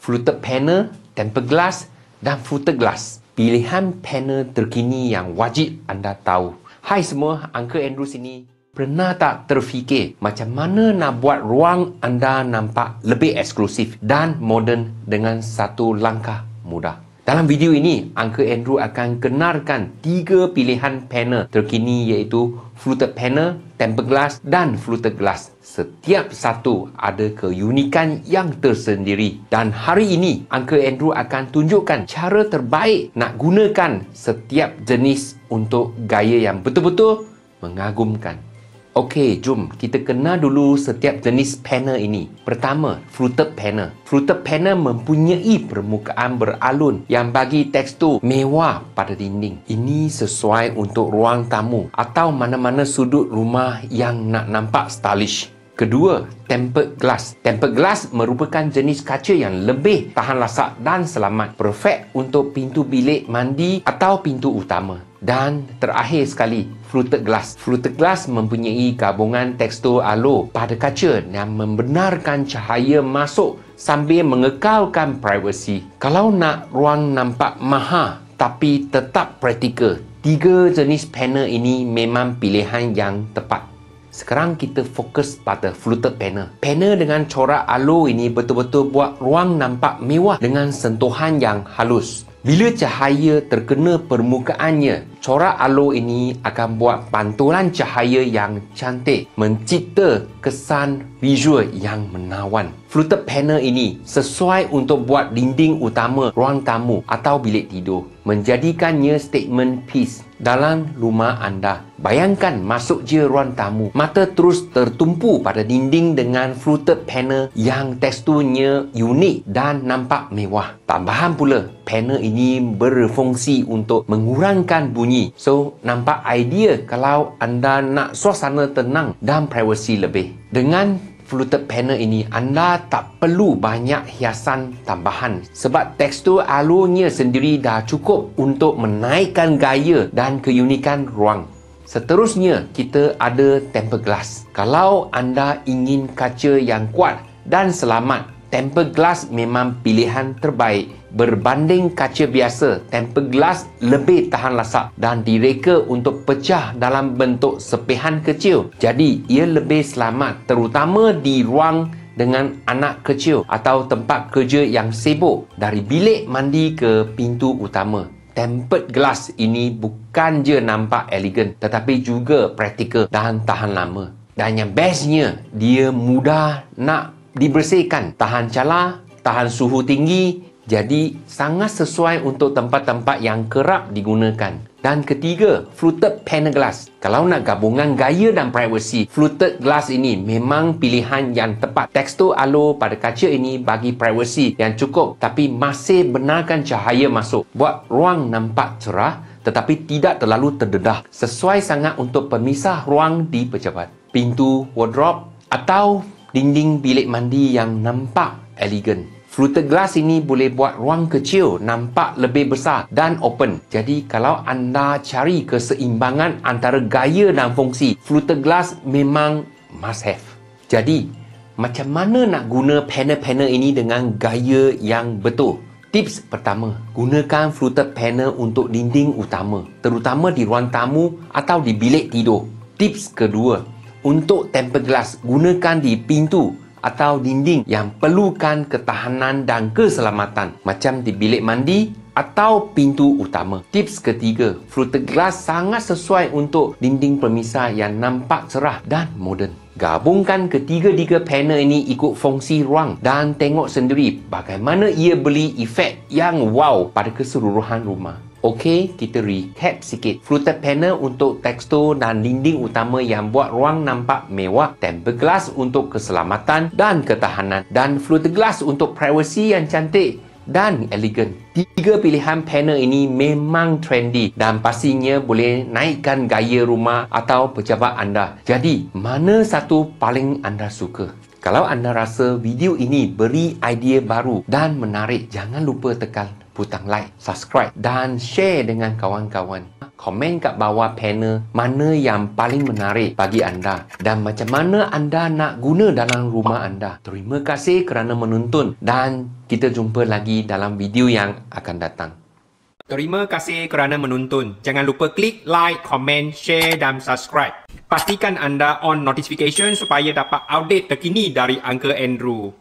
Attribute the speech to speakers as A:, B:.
A: fluted panel, tempered glass dan fluted glass. Pilihan panel terkini yang wajib anda tahu. Hai semua, Uncle Andrew sini. Pernah tak terfikir macam mana nak buat ruang anda nampak lebih eksklusif dan moden dengan satu langkah mudah? Dalam video ini, Uncle Andrew akan kenalkan 3 pilihan panel terkini iaitu fluted panel, tempered glass dan fluted glass. Setiap satu ada keunikan yang tersendiri. Dan hari ini, Uncle Andrew akan tunjukkan cara terbaik nak gunakan setiap jenis untuk gaya yang betul-betul mengagumkan. Okey, jom kita kenal dulu setiap jenis panel ini. Pertama, fluted panel. Fluted panel mempunyai permukaan beralun yang bagi tekstur mewah pada dinding. Ini sesuai untuk ruang tamu atau mana-mana sudut rumah yang nak nampak stylish. Kedua, tempered glass. Tempered glass merupakan jenis kaca yang lebih tahan lasak dan selamat. Perfect untuk pintu bilik mandi atau pintu utama. Dan terakhir sekali, fluted glass. Fluted glass mempunyai gabungan tekstur alur pada kaca yang membenarkan cahaya masuk sambil mengekalkan privasi. Kalau nak ruang nampak mahal tapi tetap praktikal, 3 jenis panel ini memang pilihan yang tepat. Sekarang kita fokus pada fluted panel. Panel dengan corak alur ini betul-betul buat ruang nampak mewah dengan sentuhan yang halus. Bila cahaya terkena permukaannya, corak alur ini akan buat pantulan cahaya yang cantik, mencipta kesan visual yang menawan. Fluted panel ini sesuai untuk buat dinding utama ruang tamu atau bilik tidur, menjadikannya statement piece dalam rumah anda. Bayangkan masuk je ruang tamu, mata terus tertumpu pada dinding dengan fluted panel yang teksturnya unik dan nampak mewah. Tambahan pula, panel ini berfungsi untuk mengurangkan bunyi. So, nampak idea kalau anda nak suasana tenang dan privasi lebih. Dengan fluted panel ini, anda tak perlu banyak hiasan tambahan sebab tekstur alurnya sendiri dah cukup untuk menaikkan gaya dan keunikan ruang. Seterusnya, kita ada tempered glass. Kalau anda ingin kaca yang kuat dan selamat, tempered glass memang pilihan terbaik. Berbanding kaca biasa, tempered glass lebih tahan lasak dan direka untuk pecah dalam bentuk sepihan kecil. Jadi, ia lebih selamat terutama di ruang dengan anak kecil atau tempat kerja yang sibuk, dari bilik mandi ke pintu utama. Tempered glass ini bukan je nampak elegan tetapi juga praktikal dan tahan lama. Dan yang bestnya, dia mudah nak dibersihkan, tahan calar, tahan suhu tinggi. Jadi sangat sesuai untuk tempat-tempat yang kerap digunakan. Dan ketiga, fluted panel glass. Kalau nak gabungan gaya dan privasi, fluted glass ini memang pilihan yang tepat. Tekstur alur pada kaca ini bagi privasi yang cukup tapi masih benarkan cahaya masuk. Buat ruang nampak cerah tetapi tidak terlalu terdedah. Sesuai sangat untuk pemisah ruang di pejabat, pintu wardrobe atau dinding bilik mandi yang nampak elegan. Fluted glass ini boleh buat ruang kecil nampak lebih besar dan open. Jadi kalau anda cari keseimbangan antara gaya dan fungsi, fluted glass memang must have. Jadi, macam mana nak guna panel-panel ini dengan gaya yang betul? Tips pertama, gunakan fluted panel untuk dinding utama, terutama di ruang tamu atau di bilik tidur. Tips kedua, untuk tempered glass, gunakan di pintu atau dinding yang perlukan ketahanan dan keselamatan, macam di bilik mandi atau pintu utama. Tips ketiga, fluted glass sangat sesuai untuk dinding pemisah yang nampak cerah dan moden. Gabungkan ketiga-tiga panel ini ikut fungsi ruang dan tengok sendiri bagaimana ia beri efek yang wow pada keseluruhan rumah. Okey, kita recap sikit. Fluted panel untuk tekstur dan dinding utama yang buat ruang nampak mewah. Tempered glass untuk keselamatan dan ketahanan. Dan fluted glass untuk privasi yang cantik dan elegan. 3 pilihan panel ini memang trendy dan pastinya boleh naikkan gaya rumah atau pejabat anda. Jadi, mana satu paling anda suka? Kalau anda rasa video ini beri idea baru dan menarik, jangan lupa tekan butang like, subscribe dan share dengan kawan-kawan. komen kat bawah panel mana yang paling menarik bagi anda dan macam mana anda nak guna dalam rumah anda. Terima kasih kerana menonton dan kita jumpa lagi dalam video yang akan datang.
B: Terima kasih kerana menonton. Jangan lupa klik like, komen, share dan subscribe. Pastikan anda on notification supaya dapat update terkini dari Uncle Andrew.